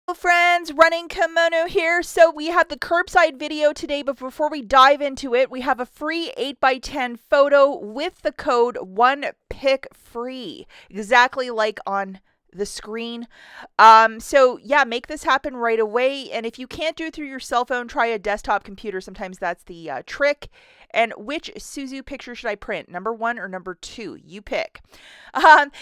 Hello friends, Running Kimono here. So we have the curbside video today, but before we dive into it, we have a free 8x10 photo with the code 1PICFREE, exactly like on the screen. So yeah, make this happen right away. And if you can't do it through your cell phone, try a desktop computer. Sometimes that's the trick. And which Suzu picture should I print? Number 1 or number 2? You pick.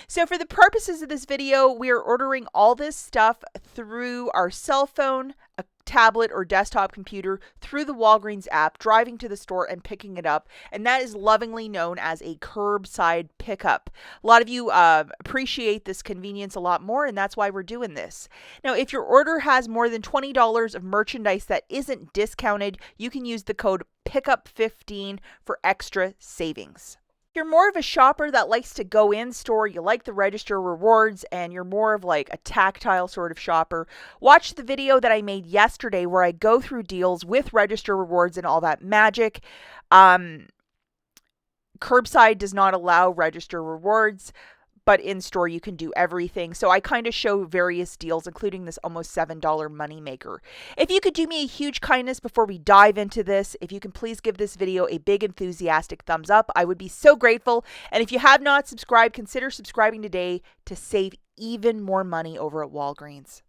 So for the purposes of this video, we are ordering all this stuff through our cell phone, a tablet or desktop computer, through the Walgreens app, driving to the store and picking it up. And that is lovingly known as a curbside pickup. A lot of you appreciate this convenience a lot more, and that's why we're doing this. Now, if your order has more than $20 of merchandise that isn't discounted, you can use the code PICKUP15 for extra savings. You're more of a shopper that likes to go in store, you like the register rewards, and you're more of like a tactile sort of shopper, watch the video that I made yesterday where I go through deals with register rewards and all that magic. Curbside does not allow register rewards, but in store you can do everything. So I kind of show various deals, including this almost $7 moneymaker. If you could do me a huge kindness before we dive into this, if you can please give this video a big enthusiastic thumbs up, I would be so grateful. And if you have not subscribed, consider subscribing today to save even more money over at Walgreens.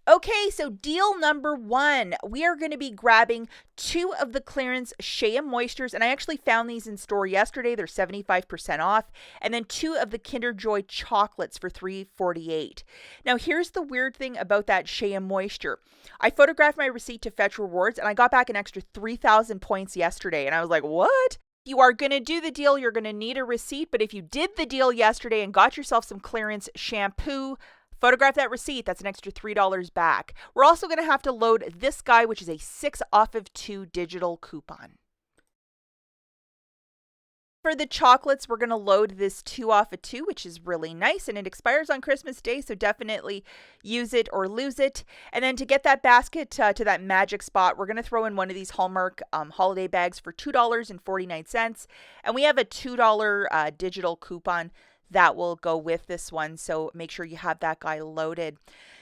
Okay, so deal number 1, we are going to be grabbing 2 of the clearance Shea Moistures, and I actually found these in store yesterday. They're 75% off, and then 2 of the Kinder Joy chocolates for $3.48. Now, here's the weird thing about that Shea Moisture. I photographed my receipt to fetch rewards, and I got back an extra 3,000 points yesterday, and I was like, what? You are going to do the deal, you're going to need a receipt, but if you did the deal yesterday and got yourself some clearance shampoo, photograph that receipt, that's an extra $3 back. We're also going to have to load this guy, which is a 6 off of 2 digital coupon. For the chocolates, we're going to load this 2 off of 2, which is really nice, and it expires on Christmas Day, so definitely use it or lose it. And then to get that basket to that magic spot, we're going to throw in one of these Hallmark holiday bags for $2.49, and we have a $2 digital coupon that will go with this one, so make sure you have that guy loaded.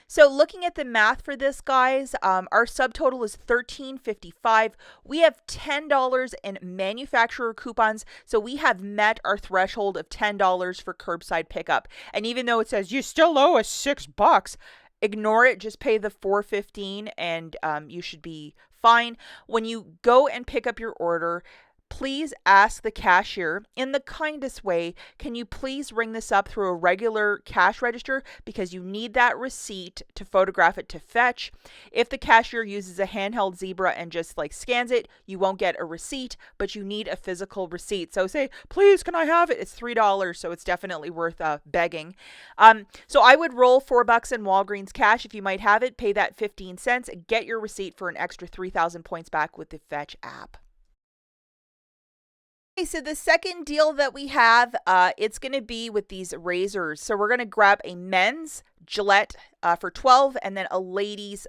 So looking at the math for this, guys, our subtotal is $13.55. We have $10 in manufacturer coupons, so we have met our threshold of $10 for curbside pickup. And even though it says you still owe us $6, ignore it, just pay the $4.15 and you should be fine. When you go and pick up your order, please ask the cashier in the kindest way, can you please ring this up through a regular cash register, because you need that receipt to photograph it to fetch. If the cashier uses a handheld Zebra and just like scans it, you won't get a receipt, but you need a physical receipt. So say, please, can I have it? It's $3, so it's definitely worth begging. So I would roll $4 in Walgreens cash if you might have it, pay that 15 cents, and get your receipt for an extra 3,000 points back with the Fetch app. Okay, so the second deal that we have, it's going to be with these razors. So we're going to grab a men's Gillette for $12, and then a ladies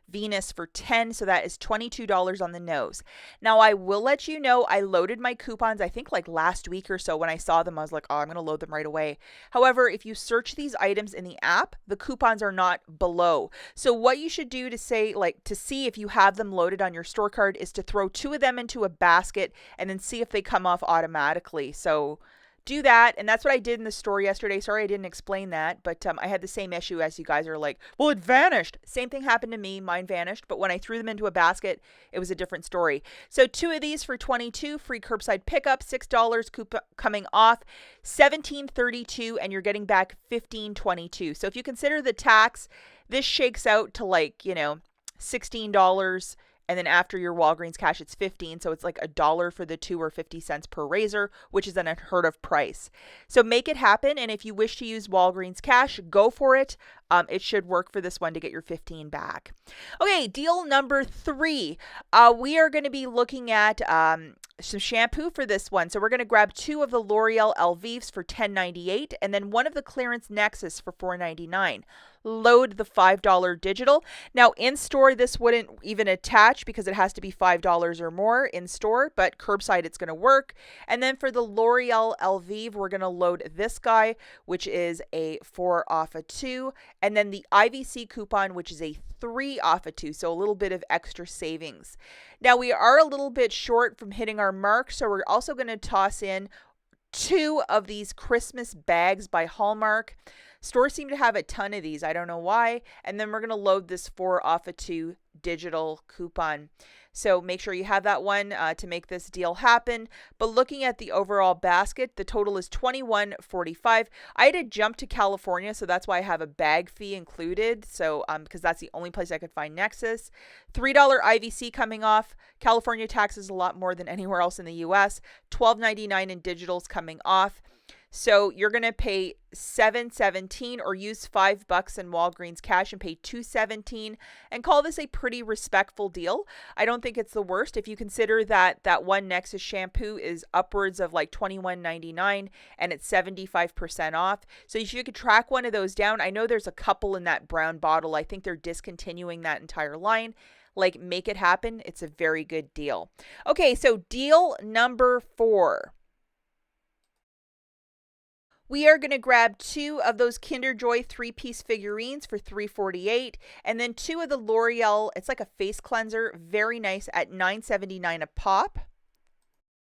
Venus for $10, so that is $22 on the nose. Now I will let you know, I loaded my coupons, I think like last week or so. When I saw them, I was like, oh, I'm going to load them right away. However, if you search these items in the app, the coupons are not below. So what you should do to see if you have them loaded on your store card is to throw 2 of them into a basket and then see if they come off automatically. So do that, and that's what I did in the store yesterday. Sorry I didn't explain that, but I had the same issue as you guys are like, well, it vanished. Same thing happened to me. Mine vanished, but when I threw them into a basket, it was a different story. So 2 of these for $22, free curbside pickup, $6 coupon coming off, $17.32, and you're getting back $15.22. So if you consider the tax, this shakes out to like, $16. And then after your Walgreens cash, it's $15. So it's like $1 for the 2 or 50 cents per razor, which is an unheard of price. So make it happen. And if you wish to use Walgreens cash, go for it. It should work for this one to get your 15 back. Okay, deal number 3. We are going to be looking at some shampoo for this one. So we're going to grab 2 of the L'Oreal Elvives for $10.98, and then 1 of the clearance Nexus for $4.99. Load the $5 digital. Now in store, this wouldn't even attach because it has to be $5 or more in store, but curbside it's going to work. And then for the L'Oreal Elvive, we're going to load this guy, which is a 4 off of 2, and then the IVC coupon, which is a 3 off of 2, so a little bit of extra savings. Now we are a little bit short from hitting our mark, so we're also going to toss in 2 of these Christmas bags by Hallmark. Stores seem to have a ton of these. I don't know why. And then we're going to load this 4 off of 2 digital coupon. So make sure you have that one to make this deal happen. But looking at the overall basket, the total is $21.45. I had to jump to California, so that's why I have a bag fee included. So because that's the only place I could find Nexus. $3 IVC coming off. California tax is a lot more than anywhere else in the US. $12.99 in digitals coming off. So you're going to pay $7.17 or use $5 in Walgreens cash and pay $2.17 and call this a pretty respectful deal. I don't think it's the worst if you consider that one Nexus shampoo is upwards of like $21.99 and it's 75% off. So if you could track one of those down, I know there's a couple in that brown bottle. I think they're discontinuing that entire line. Like, make it happen. It's a very good deal. Okay, so deal number 4. We are going to grab 2 of those Kinder Joy 3-piece figurines for $3.48, and then 2 of the L'Oreal, it's like a face cleanser, very nice, at $9.79 a pop.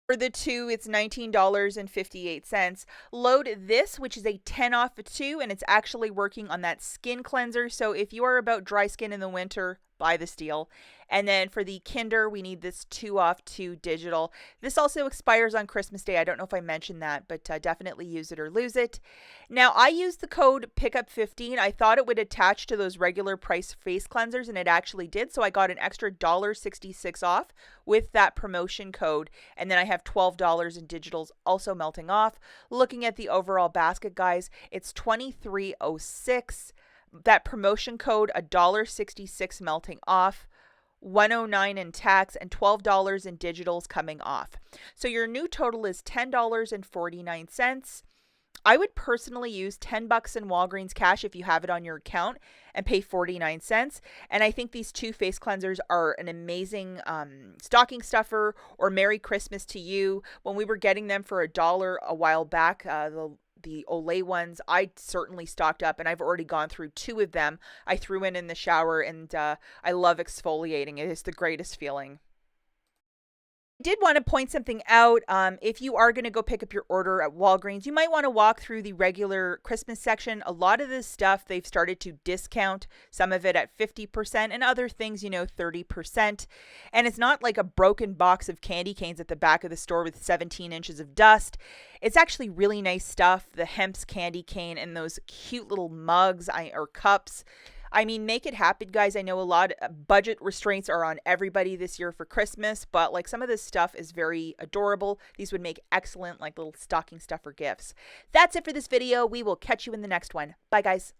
For the 2, it's $19.58. Load this, which is a 10 off of 2, and it's actually working on that skin cleanser. So if you are about dry skin in the winter, buy this deal. And then for the Kinder, we need this 2 off 2 digital. This also expires on Christmas Day. I don't know if I mentioned that, but definitely use it or lose it. Now, I used the code PICKUP15. I thought it would attach to those regular price face cleansers, and it actually did. So I got an extra $1.66 off with that promotion code. And then I have $12 in digitals also melting off. Looking at the overall basket, guys, it's $23.06. That promotion code, $1.66 melting off, $109 in tax, and $12 in digitals coming off. So your new total is $10.49. I would personally use $10 in Walgreens cash if you have it on your account and pay 49 cents. And I think these 2 face cleansers are an amazing stocking stuffer or Merry Christmas to you. When we were getting them for $1 a while back, the Olay ones, I certainly stocked up, and I've already gone through 2 of them. I threw in the shower, and I love exfoliating. It is the greatest feeling. I did want to point something out. If you are going to go pick up your order at Walgreens, you might want to walk through the regular Christmas section. A lot of this stuff they've started to discount, some of it at 50% and other things, 30%. And it's not like a broken box of candy canes at the back of the store with 17 inches of dust. It's actually really nice stuff. The Hemp's candy cane and those cute little mugs or cups. I mean, make it happen, guys. I know a lot of budget restraints are on everybody this year for Christmas, but like some of this stuff is very adorable. These would make excellent like little stocking stuffer gifts. That's it for this video. We will catch you in the next one. Bye, guys.